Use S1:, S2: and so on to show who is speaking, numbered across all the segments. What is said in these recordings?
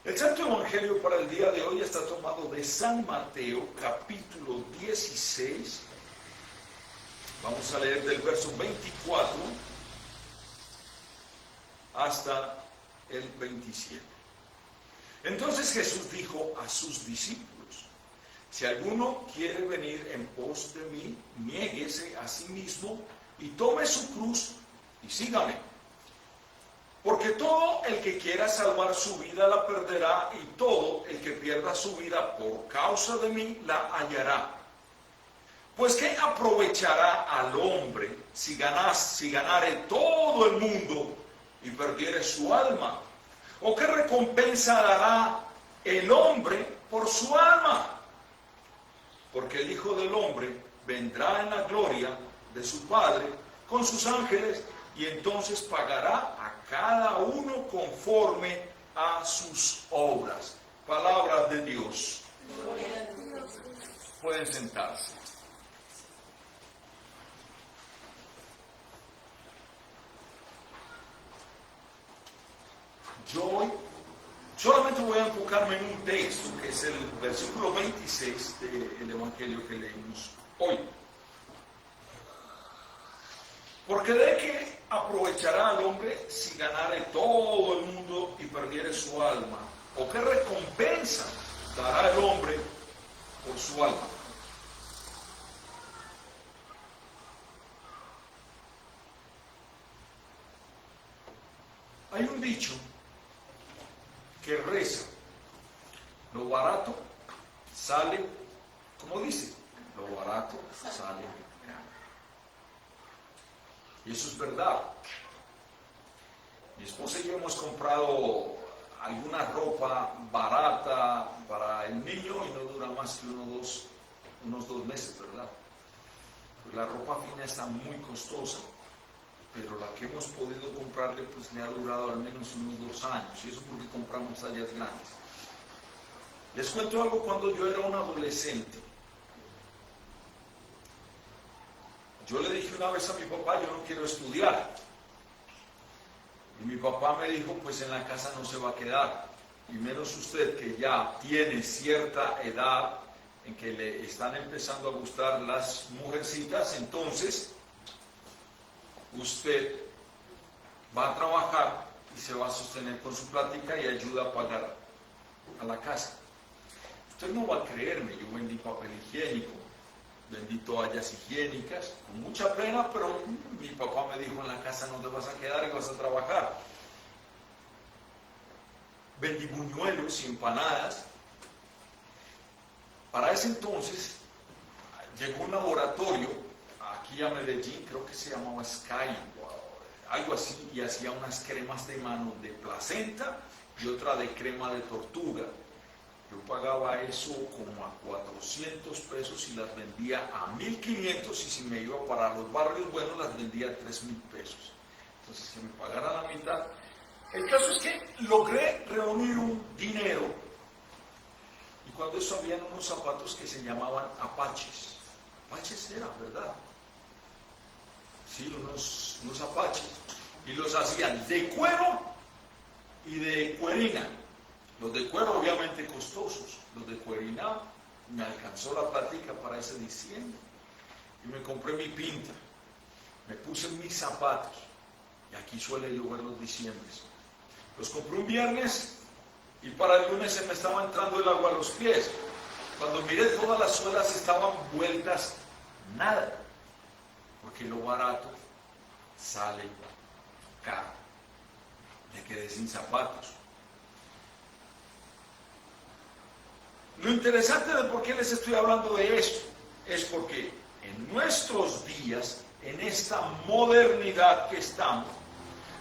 S1: El santo evangelio para el día de hoy está tomado de San Mateo, capítulo 16. Vamos a leer del verso 24 hasta el 27. Entonces Jesús dijo a sus discípulos: si alguno quiere venir en pos de mí, niéguese a sí mismo y tome su cruz y sígame. Porque todo el que quiera salvar su vida la perderá, y todo el que pierda su vida por causa de mí la hallará. Pues ¿qué aprovechará al hombre si ganare todo el mundo y perdiere su alma? ¿O qué recompensa dará el hombre por su alma? Porque el Hijo del Hombre vendrá en la gloria de su Padre con sus ángeles, y entonces pagará a cada uno conforme a sus obras. Palabra de Dios. Pueden sentarse. Yo hoy solamente voy a enfocarme en un texto, que es el versículo 26 del Evangelio que leímos hoy. Porque de qué aprovechará al hombre si ganare todo el mundo y perdiere su alma, o qué recompensa dará el hombre por su alma. Hay un dicho que reza: lo barato sale, ¿cómo dice? Lo barato sale caro. Y eso es verdad. Mi esposa y yo hemos comprado alguna ropa barata para el niño y no dura más que unos dos meses, ¿verdad? Pues la ropa fina está muy costosa, pero la que hemos podido comprarle pues le ha durado al menos unos 2 años, y eso porque compramos tallas grandes. Les cuento algo. Cuando yo era un adolescente, yo le dije una vez a mi papá: yo no quiero estudiar. Y mi papá me dijo: pues en la casa no se va a quedar, y menos usted, que ya tiene cierta edad en que le están empezando a gustar las mujercitas, entonces usted va a trabajar y se va a sostener con su plática y ayuda a pagar a la casa. Usted no va a creerme, yo vendí papel higiénico, vendí toallas higiénicas, con mucha pena, pero mi papá me dijo: en la casa no te vas a quedar y vas a trabajar. Vendí buñuelos y empanadas. Para ese entonces llegó un laboratorio aquí a Medellín, creo que se llamaba Sky, algo así, y hacía unas cremas de mano de placenta y otra de crema de tortuga. Yo pagaba eso como a 400 pesos y las vendía a 1.500, y si me iba para los barrios buenos las vendía a 3.000 pesos. Entonces, que me pagara la mitad. El caso es que logré reunir un dinero, y cuando eso habían unos zapatos que se llamaban Apaches. Apaches era, ¿verdad? Sí, unos Apaches. Y los hacían de cuero y de cuerina. Los de cuero obviamente costosos, los de cuerina me alcanzó la plática para ese diciembre. Y me compré mi pinta, me puse mis zapatos, y aquí suele llover los diciembres. Los compré un viernes y para el lunes se me estaba entrando el agua a los pies. Cuando miré, todas las suelas estaban vueltas nada, porque lo barato sale caro. Me quedé sin zapatos. Lo interesante de por qué les estoy hablando de esto es porque en nuestros días, en esta modernidad que estamos,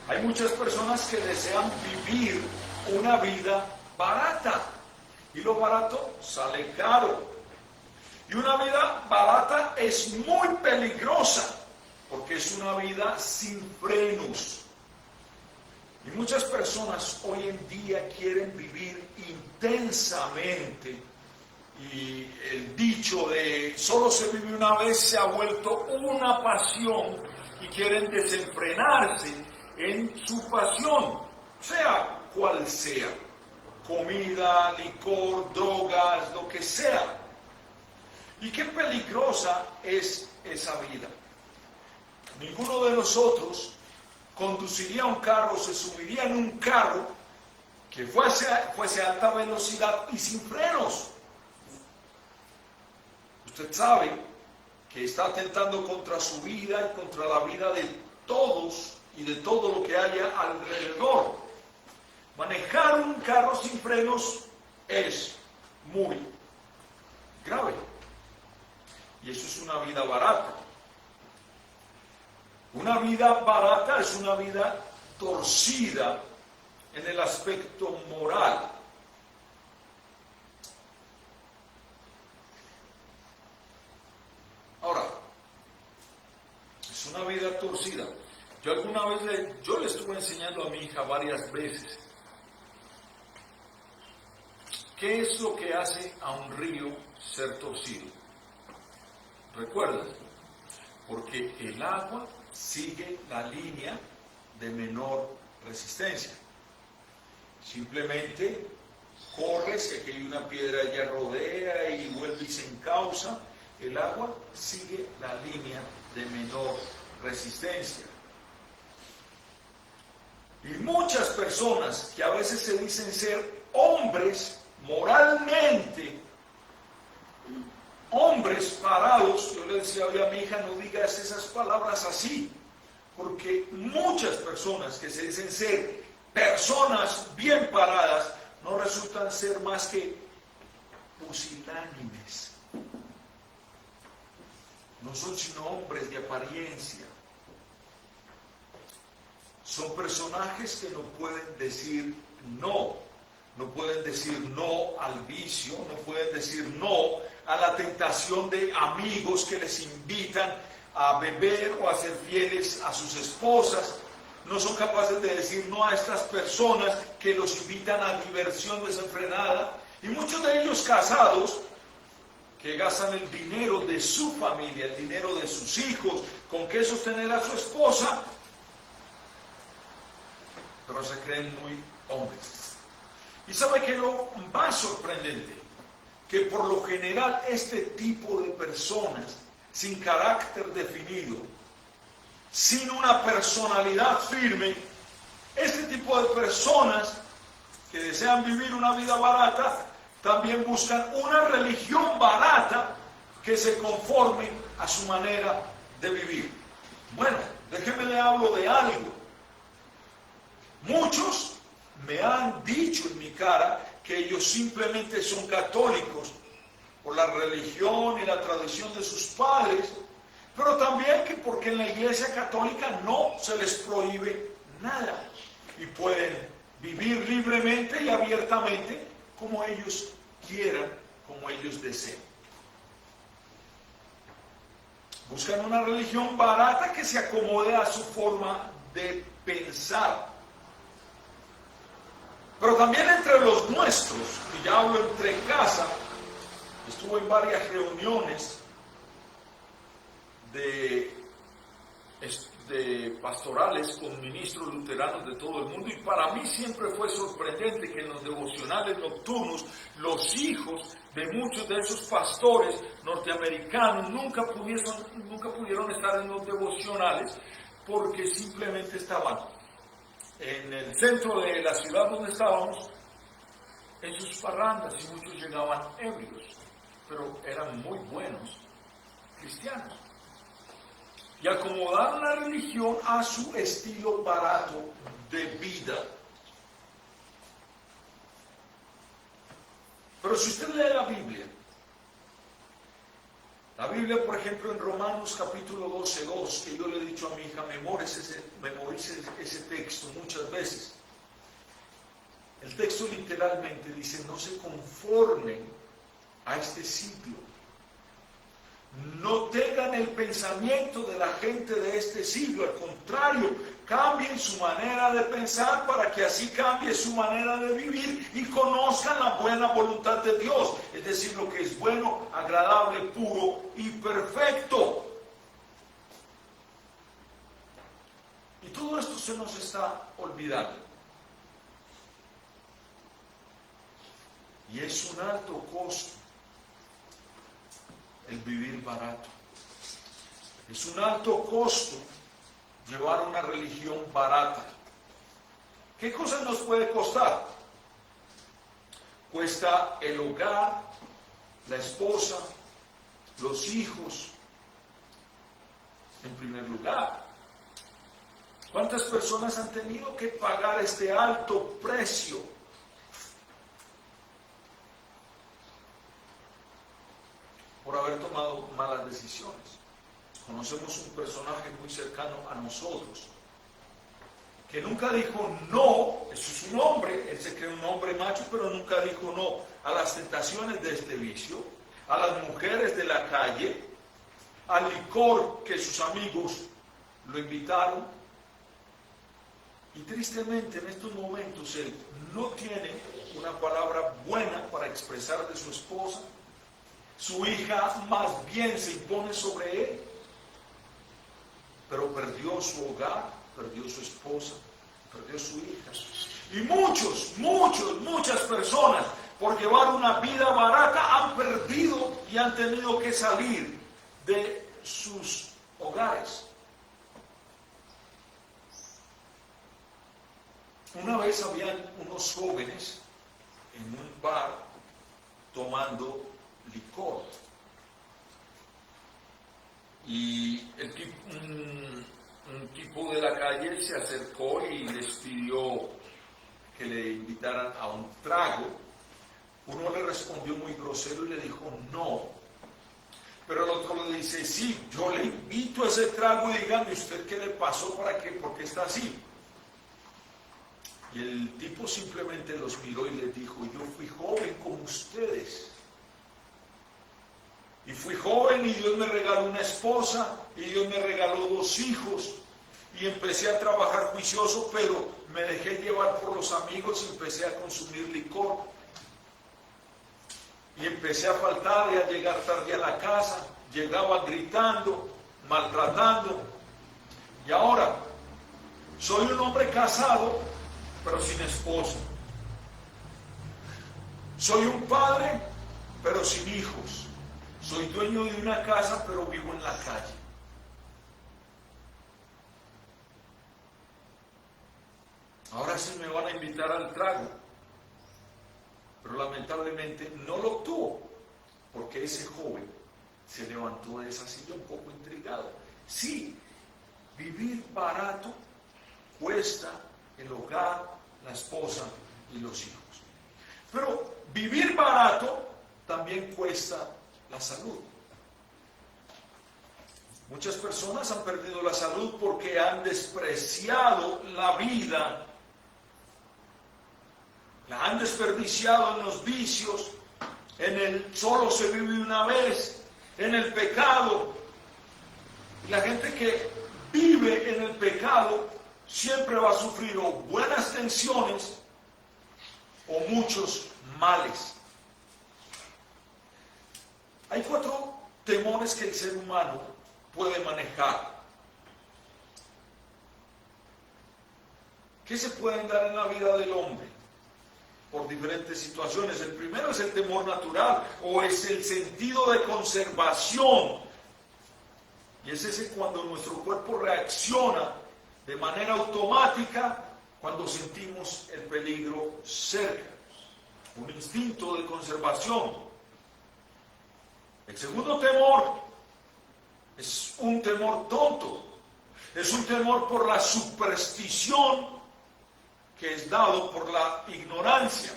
S1: hay muchas personas que desean vivir una vida barata, y lo barato sale caro. Y una vida barata es muy peligrosa, porque es una vida sin frenos. Y muchas personas hoy en día quieren vivir intensamente, y el dicho de solo se vive una vez se ha vuelto una pasión, y quieren desenfrenarse en su pasión, sea cual sea. comida, licor, drogas, lo que sea. Y qué peligrosa es esa vida. Ninguno de nosotros conduciría un carro, se subiría en un carro que fuese a alta velocidad y sin frenos. Usted sabe que está atentando contra su vida y contra la vida de todos y de todo lo que haya alrededor. Manejar un carro sin frenos es muy grave. Y eso es una vida barata. Una vida barata es una vida torcida en el aspecto moral. Ahora, es una vida torcida. Yo alguna vez le estuve enseñando a mi hija varias veces qué es lo que hace a un río ser torcido. ¿Recuerdas? Porque el agua sigue la línea de menor resistencia. Simplemente corre, si aquí hay una piedra ya rodea y vuelve y se encausa. El agua sigue la línea de menor resistencia. Y muchas personas que a veces se dicen ser hombres moralmente, hombres parados, yo le decía a mi hija, no digas esas palabras así, porque muchas personas que se dicen ser personas bien paradas no resultan ser más que pusilánimes. No son sino hombres de apariencia. Son personajes que no pueden decir no. No pueden decir no al vicio, no pueden decir no a la tentación de amigos que les invitan a beber o a ser fieles a sus esposas. No son capaces de decir no a estas personas que los invitan a diversión desenfrenada. Y muchos de ellos casados, que gastan el dinero de su familia, el dinero de sus hijos, con qué sostener a su esposa, pero se creen muy hombres. Y sabe que lo más sorprendente, que por lo general este tipo de personas sin carácter definido, sin una personalidad firme, este tipo de personas que desean vivir una vida barata, también buscan una religión barata que se conforme a su manera de vivir. Bueno, déjeme le hablo de algo. Muchos me han dicho en mi cara que ellos simplemente son católicos por la religión y la tradición de sus padres, pero también que porque en la iglesia católica no se les prohíbe nada y pueden vivir libremente y abiertamente como ellos quieran, como ellos deseen. Buscan una religión barata que se acomode a su forma de pensar. Pero también entre los nuestros, y ya hablo entre casa, estuve en varias reuniones de pastorales con ministros luteranos de todo el mundo, y para mí siempre fue sorprendente que en los devocionales nocturnos los hijos de muchos de esos pastores norteamericanos nunca pudieron estar en los devocionales porque simplemente estaban en el centro de la ciudad donde estábamos en sus parrandas, y muchos llegaban ebrios, pero eran muy buenos cristianos. Y acomodaron la religión a su estilo barato de vida. Pero si usted lee la Biblia, por ejemplo, en Romanos capítulo 12:2, que yo le he dicho a mi hija, memorice ese texto muchas veces. El texto literalmente dice, no se conformen a este siglo. No tengan el pensamiento de la gente de este siglo, al contrario, cambien su manera de pensar para que así cambie su manera de vivir y conozcan la buena voluntad de Dios, es decir, lo que es bueno, agradable, puro y perfecto. Y todo esto se nos está olvidando. Y es un alto costo el vivir barato. Es un alto costo llevar una religión barata. ¿Qué cosas nos puede costar? Cuesta el hogar, la esposa, los hijos, en primer lugar. ¿Cuántas personas han tenido que pagar este alto precio? Por haber tomado malas decisiones. Conocemos un personaje muy cercano a nosotros, que nunca dijo no. Eso es un hombre, él se cree un hombre macho, pero nunca dijo no a las tentaciones de este vicio, a las mujeres de la calle, al licor que sus amigos lo invitaron. Y tristemente en estos momentos él no tiene una palabra buena para expresar de su esposa. Su hija más bien se impone sobre él, pero perdió su hogar, perdió su esposa, perdió su hija. Y muchas personas, por llevar una vida barata, han perdido y han tenido que salir de sus hogares. Una vez habían unos jóvenes en un bar tomando licor. Y un tipo de la calle se acercó y les pidió que le invitaran a un trago. Uno le respondió muy grosero y le dijo no. Pero el otro le dice, sí, yo le invito a ese trago y dígame usted qué le pasó, por qué está así. Y el tipo simplemente los miró y les dijo, yo fui joven como ustedes. Y fui joven y Dios me regaló una esposa y Dios me regaló 2 hijos. Y empecé a trabajar juicioso, pero me dejé llevar por los amigos y empecé a consumir licor. Y empecé a faltar y a llegar tarde a la casa. Llegaba gritando, maltratando. Y ahora, soy un hombre casado, pero sin esposa. Soy un padre, pero sin hijos. Soy dueño de una casa, pero vivo en la calle. Ahora sí me van a invitar al trago. Pero lamentablemente no lo obtuvo, porque ese joven se levantó de esa silla un poco intrigado. Sí, vivir barato cuesta el hogar, la esposa y los hijos. Pero vivir barato también cuesta la salud. Muchas personas han perdido la salud porque han despreciado la vida, la han desperdiciado en los vicios, en el solo se vive una vez, en el pecado. Y la gente que vive en el pecado siempre va a sufrir o buenas tensiones o muchos males. Hay 4 temores que el ser humano puede manejar. ¿Qué se pueden dar en la vida del hombre? Por diferentes situaciones. El primero es el temor natural o es el sentido de conservación. Y es ese cuando nuestro cuerpo reacciona de manera automática cuando sentimos el peligro cerca. Un instinto de conservación. El segundo temor es un temor tonto. Es un temor por la superstición que es dado por la ignorancia.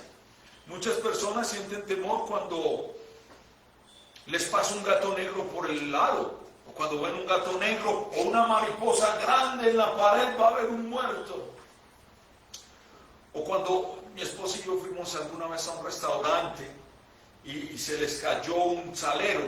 S1: Muchas personas sienten temor cuando les pasa un gato negro por el lado, o cuando ven un gato negro o una mariposa grande en la pared, va a haber un muerto. O cuando mi esposa y yo fuimos alguna vez a un restaurante y se les cayó un salero.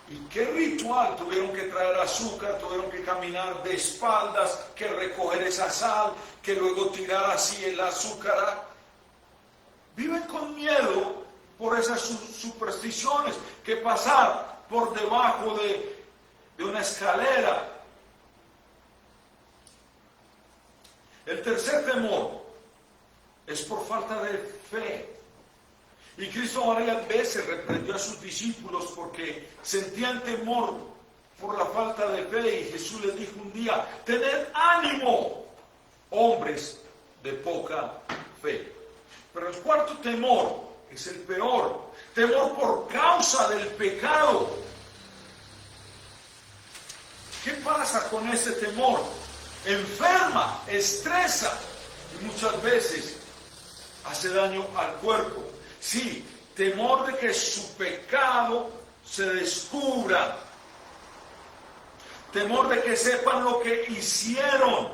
S1: ¿Y qué ritual? Tuvieron que traer azúcar, tuvieron que caminar de espaldas, que recoger esa sal, que luego tirar así el azúcar. Viven con miedo por esas supersticiones, que pasar por debajo de una escalera. El tercer temor es por falta de fe. Y Cristo varias veces reprendió a sus discípulos porque sentían temor por la falta de fe. Y Jesús les dijo un día: tened ánimo, hombres de poca fe. Pero el cuarto temor es el peor: temor por causa del pecado. ¿Qué pasa con ese temor? Enferma, estresa y muchas veces hace daño al cuerpo. Sí, temor de que su pecado se descubra. Temor de que sepan lo que hicieron.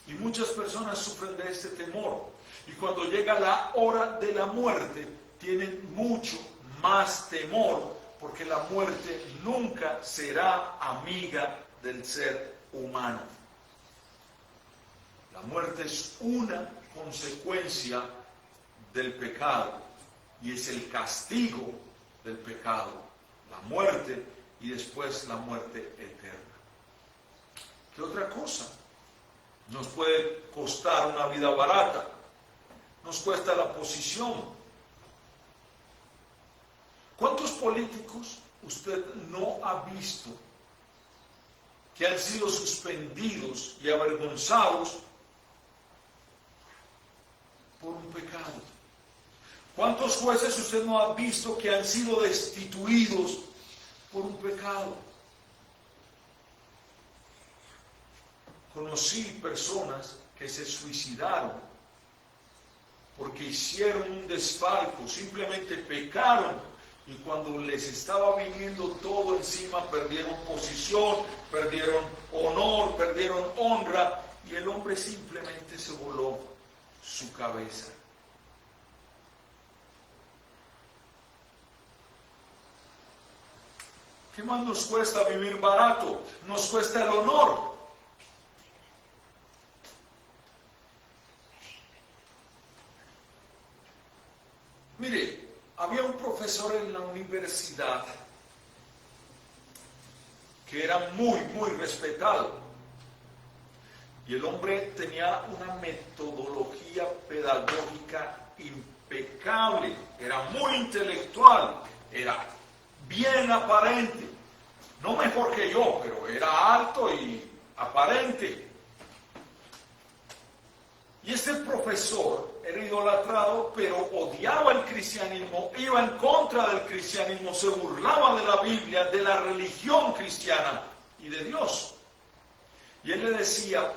S1: Y muchas personas sufren de este temor. Y cuando llega la hora de la muerte, tienen mucho más temor, porque la muerte nunca será amiga del ser humano. La muerte es una consecuencia del pecado y es el castigo del pecado, la muerte y después la muerte eterna. ¿Qué otra cosa nos puede costar una vida barata? Nos cuesta la posición. ¿Cuántos políticos usted no ha visto que han sido suspendidos y avergonzados por un pecado? ¿Cuántos jueces usted no ha visto que han sido destituidos por un pecado? Conocí personas que se suicidaron porque hicieron un desfalco, simplemente pecaron, y cuando les estaba viniendo todo encima, perdieron posición, perdieron honor, perdieron honra, y el hombre simplemente se voló su cabeza. ¿Qué más nos cuesta vivir barato? Nos cuesta el honor. Mire, había un profesor en la universidad que era muy respetado. Y el hombre tenía una metodología pedagógica impecable, era muy intelectual, era bien aparente, no mejor que yo, pero era alto y aparente. Y este profesor era idolatrado, pero odiaba el cristianismo, iba en contra del cristianismo, se burlaba de la Biblia, de la religión cristiana y de Dios. Y él le decía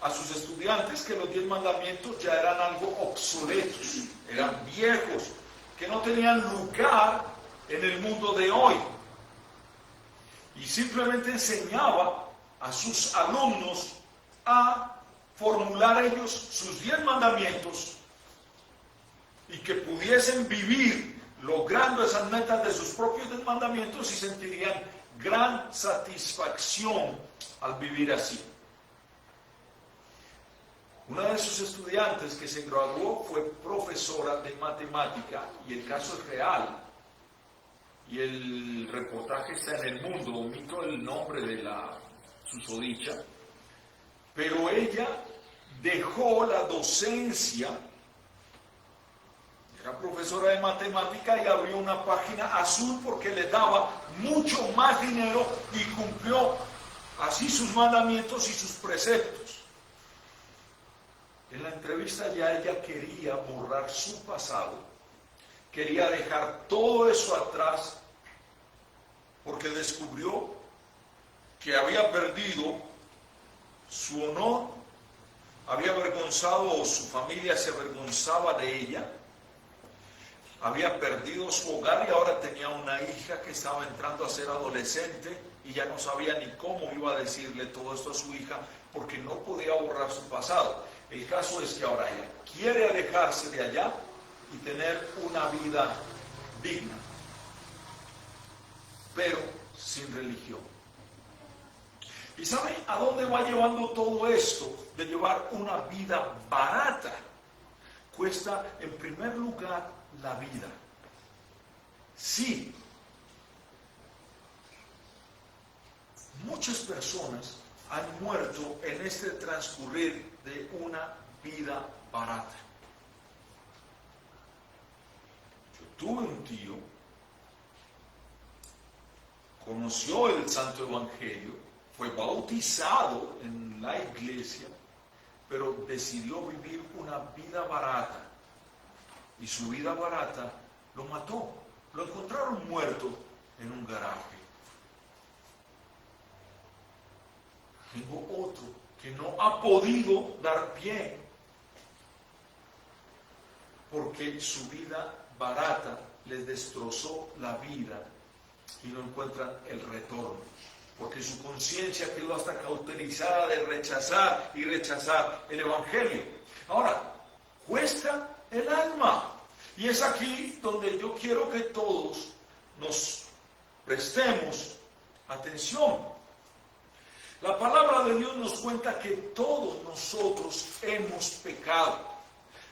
S1: a sus estudiantes que los 10 mandamientos ya eran algo obsoletos, eran viejos, que no tenían lugar en el mundo de hoy. Y simplemente enseñaba a sus alumnos a formular ellos sus 10 mandamientos y que pudiesen vivir logrando esas metas de sus propios 10 mandamientos y sentirían gran satisfacción al vivir así. Una de sus estudiantes que se graduó fue profesora de matemática, y el caso es real, y el reportaje está en El Mundo, omito el nombre de la susodicha, pero ella dejó la docencia, era profesora de matemática, y abrió una página azul porque le daba mucho más dinero y cumplió así sus mandamientos y sus preceptos. En la entrevista ya ella quería borrar su pasado, quería dejar todo eso atrás, porque descubrió que había perdido su honor, había avergonzado, o su familia se avergonzaba de ella, había perdido su hogar y ahora tenía una hija que estaba entrando a ser adolescente y ya no sabía ni cómo iba a decirle todo esto a su hija porque no podía borrar su pasado. El caso es que ahora ella quiere alejarse de allá y tener una vida digna, pero sin religión. ¿Y saben a dónde va llevando todo esto de llevar una vida barata? Cuesta en primer lugar la vida. Sí, muchas personas han muerto en este transcurrir de una vida barata. Yo tuve un tío, conoció el Santo Evangelio, fue bautizado en la iglesia, pero decidió vivir una vida barata. Y su vida barata lo mató. Lo encontraron muerto en un garaje. Tengo otro que no ha podido dar pie porque su vida barata les destrozó la vida y no encuentran el retorno, porque su conciencia quedó hasta cauterizada de rechazar y rechazar el Evangelio. Ahora, cuesta el alma, y es aquí donde yo quiero que todos nos prestemos atención. La palabra de Dios nos cuenta que todos nosotros hemos pecado.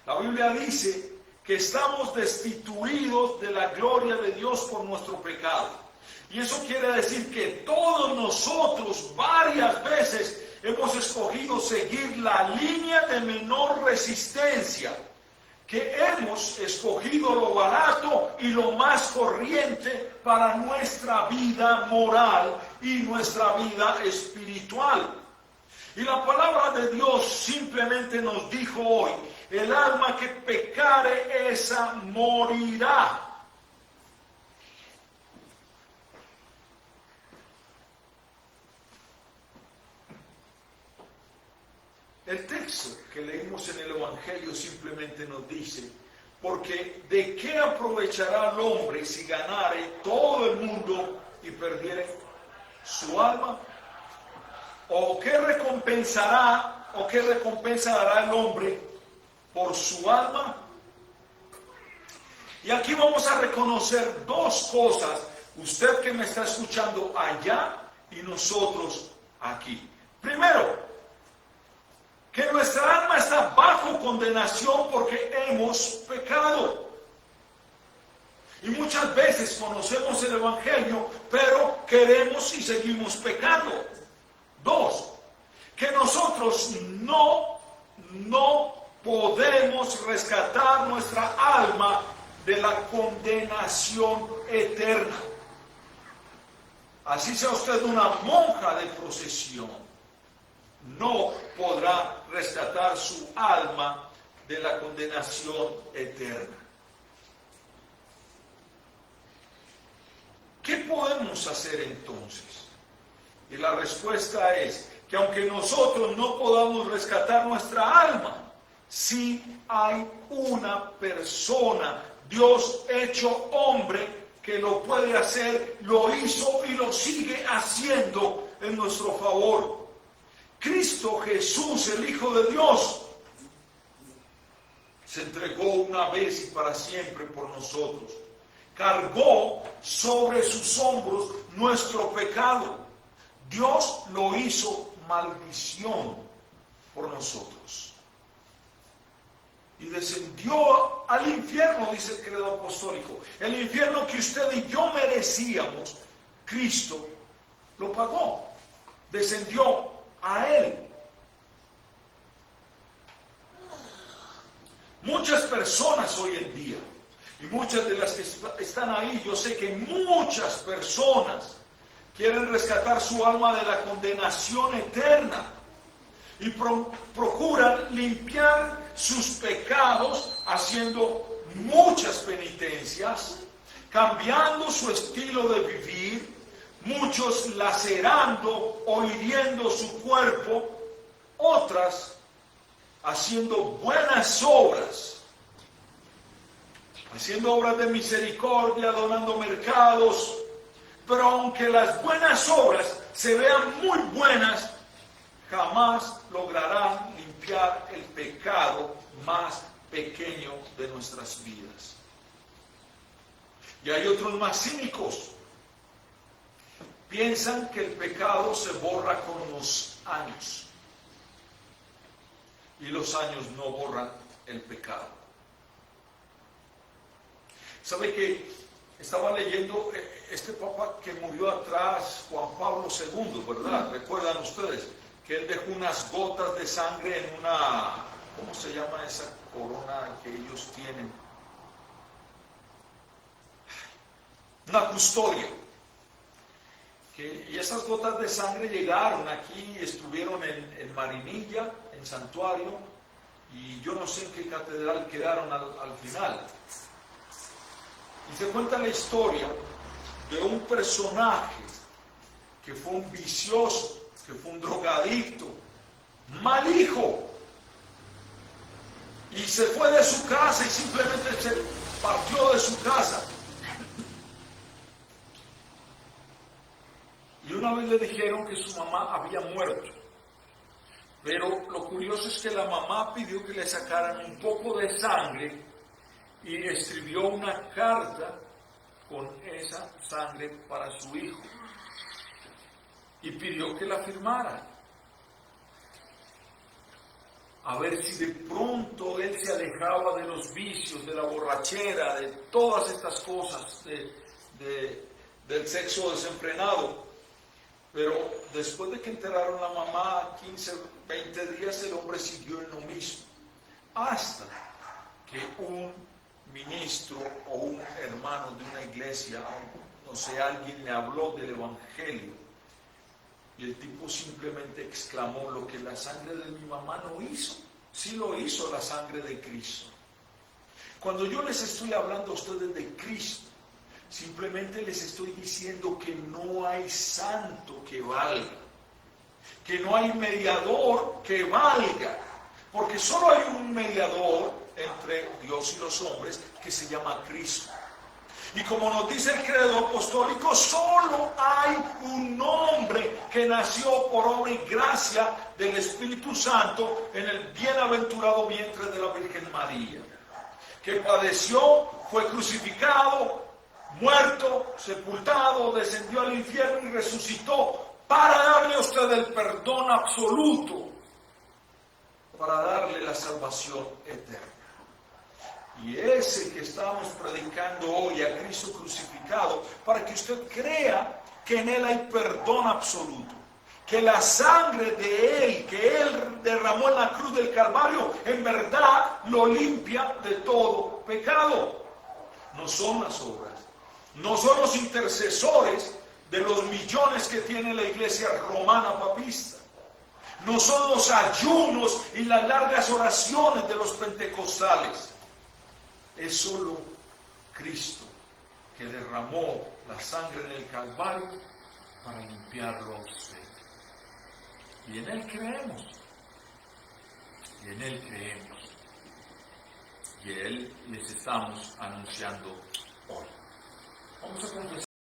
S1: La Biblia dice que estamos destituidos de la gloria de Dios por nuestro pecado. Y eso quiere decir que todos nosotros varias veces hemos escogido seguir la línea de menor resistencia, que hemos escogido lo barato y lo más corriente para nuestra vida moral y nuestra vida espiritual. Y la palabra de Dios simplemente nos dijo hoy: el alma que pecare, esa morirá. El texto que leímos en el Evangelio simplemente nos dice: porque ¿de qué aprovechará el hombre si ganare todo el mundo y perdiere su alma? ¿O qué recompensará o qué recompensa dará el hombre por su alma? Y aquí vamos a reconocer dos cosas, usted que me está escuchando allá y nosotros aquí. Primero, que nuestra alma está bajo condenación porque hemos pecado. Y muchas veces conocemos el Evangelio, pero queremos y seguimos pecando. Dos, que nosotros no podemos rescatar nuestra alma de la condenación eterna. Así sea usted una monja de procesión, no podrá rescatar su alma de la condenación eterna. ¿Qué podemos hacer entonces? Y la respuesta es que aunque nosotros no podamos rescatar nuestra alma, sí hay una persona, Dios hecho hombre, que lo puede hacer, lo hizo y lo sigue haciendo en nuestro favor. Cristo Jesús, el Hijo de Dios, se entregó una vez y para siempre por nosotros. Cargó sobre sus hombros nuestro pecado. Dios lo hizo maldición por nosotros. Y descendió al infierno, dice el credo apostólico. El infierno que usted y yo merecíamos, Cristo lo pagó. Descendió a Él. Muchas personas hoy en día, y muchas de las que están ahí, yo sé que muchas personas quieren rescatar su alma de la condenación eterna y procuran limpiar sus pecados haciendo muchas penitencias, cambiando su estilo de vivir, muchos lacerando o hiriendo su cuerpo, otras haciendo buenas obras, haciendo obras de misericordia, donando mercados. Pero aunque las buenas obras se vean muy buenas, jamás lograrán limpiar el pecado más pequeño de nuestras vidas. Y hay otros más cínicos. Piensan que el pecado se borra con los años. Y los años no borran el pecado. ¿Sabe que estaba leyendo este papa que murió atrás, Juan Pablo II, ¿verdad? ¿Recuerdan ustedes? que él dejó unas gotas de sangre en una, ¿cómo se llama esa corona que ellos tienen? Una custodia. Y esas gotas de sangre llegaron aquí, estuvieron en Marinilla, en Santuario, y yo no sé en qué catedral quedaron al final. Y se cuenta la historia de un personaje que fue un vicioso, que fue un drogadicto, mal hijo, y se fue de su casa y simplemente se partió de su casa. Y una vez le dijeron que su mamá había muerto. Pero lo curioso es que la mamá pidió que le sacaran un poco de sangre y escribió una carta con esa sangre para su hijo. Y pidió que la firmara. A ver si de pronto él se alejaba de los vicios, de la borrachera, de todas estas cosas, del sexo desenfrenado. Pero después de que enterraron a la mamá, 15, 20 días, el hombre siguió en lo mismo. Hasta que un ministro o un hermano de una iglesia, no sé, alguien le habló del evangelio. Y el tipo simplemente exclamó: lo que la sangre de mi mamá no hizo, sí lo hizo la sangre de Cristo. Cuando yo les estoy hablando a ustedes de Cristo, simplemente les estoy diciendo que no hay santo que valga, que no hay mediador que valga, porque solo hay un mediador entre Dios y los hombres que se llama Cristo. Y como nos dice el credo apostólico, solo hay un hombre que nació por obra y gracia del Espíritu Santo en el bienaventurado vientre de la Virgen María, que padeció, fue crucificado, muerto, sepultado, descendió al infierno y resucitó para darle a usted el perdón absoluto, para darle la salvación eterna. Y ese que estamos predicando hoy, a Cristo crucificado, para que usted crea que en Él hay perdón absoluto, que la sangre de Él, que Él derramó en la cruz del Calvario, en verdad lo limpia de todo pecado. No son las obras, no son los intercesores de los millones que tiene la iglesia romana papista, no son los ayunos y las largas oraciones de los pentecostales. Es solo Cristo, que derramó la sangre en el Calvario para limpiarlo a usted. Y en Él creemos. Y en Él creemos. Y Él les estamos anunciando hoy. Vamos a confesar.